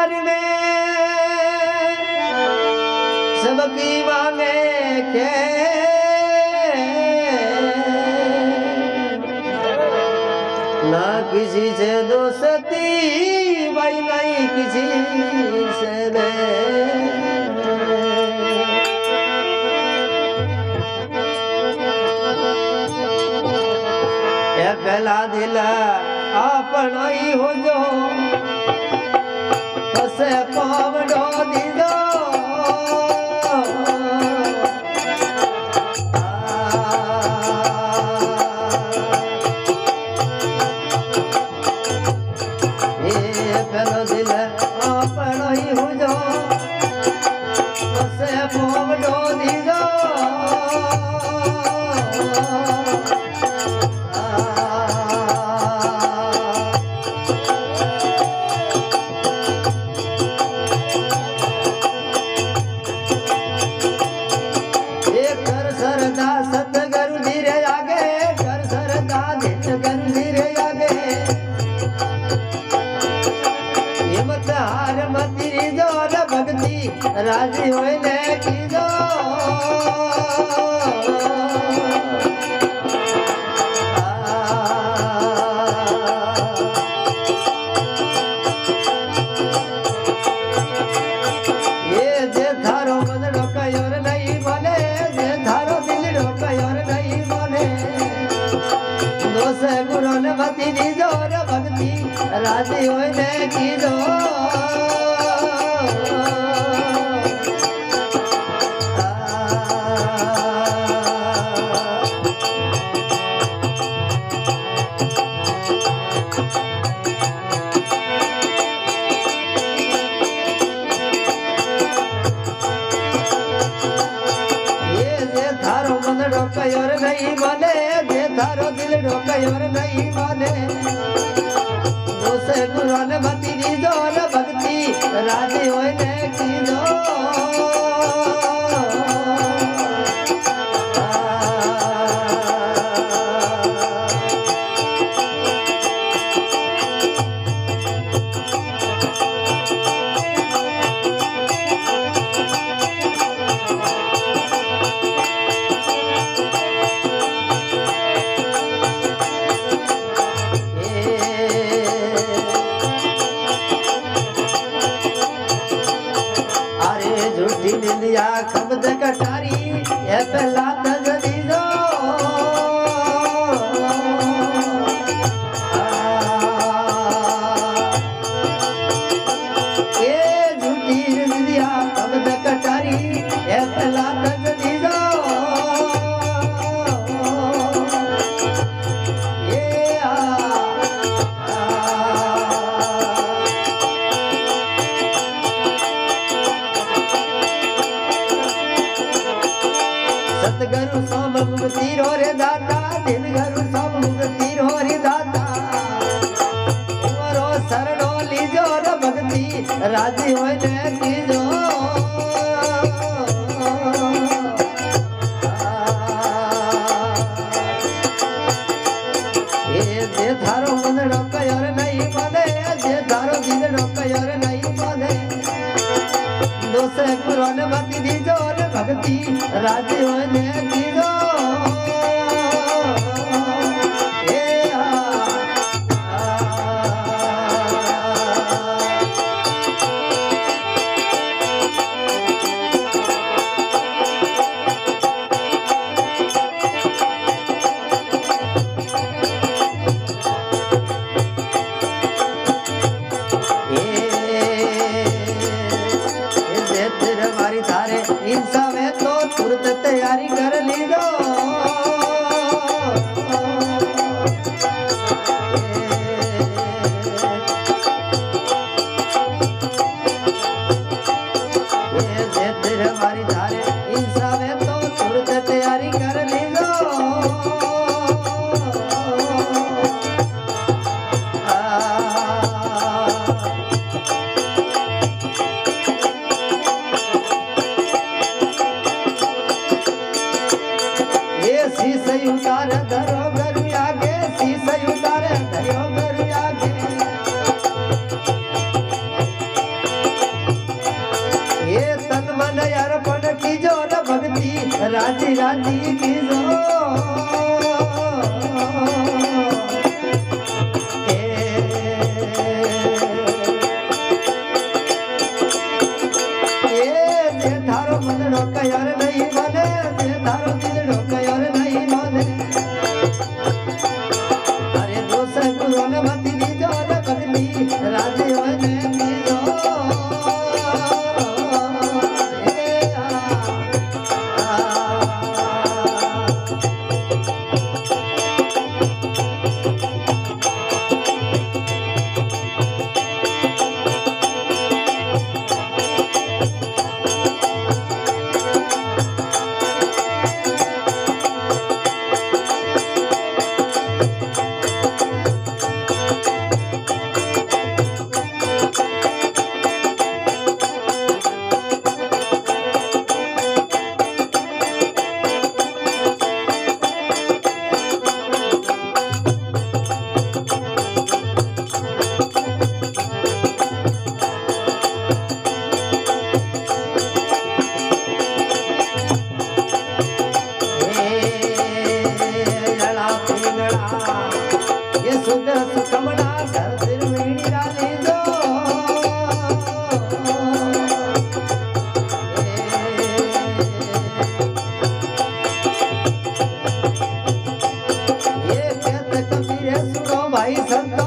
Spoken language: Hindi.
प्यार में सबकी मांगे के ना किसी से दोस्ती भाई नहीं किसी से ये पहला दिल अपन ही हो जो कसे पावड़ो दीदो राजी होइले कीजो ये जे थारो मन ढोकयोर नहीं बने जे थारो दिल ढोकयोर नहीं बने दोष गुरु ने मति दीजो रे भक्ति राजी होइले कीजो ढोकयोर नहीं माने जे थारो दिल ढोकयोर नहीं माने दोसे गुरु ने मति दीजो रे भक्ति राजी होइले कीजो निंदिया खबद कटारी ये पहला तजदी दो ये झूठी निंदिया खबद कटारी ये पहला तजदी दो सतगुरु सोम मुक्ति रो रे दाता दिन गुरु सोम मुक्ति रो रे दाता रो शरणो लीजो रे भक्ति राजी होइले कीजो ये जे थारो मन ढोकयोर नहीं माने जे थारो दिल ढोकयोर नहीं माने दोसे गुरु ने मति दीजो रे भक्ति राजी होइले कीजो तैयारी कर ली सुध सुखमना धरती मीणी डाली जो ये कहत कबीर सुनो भाई संत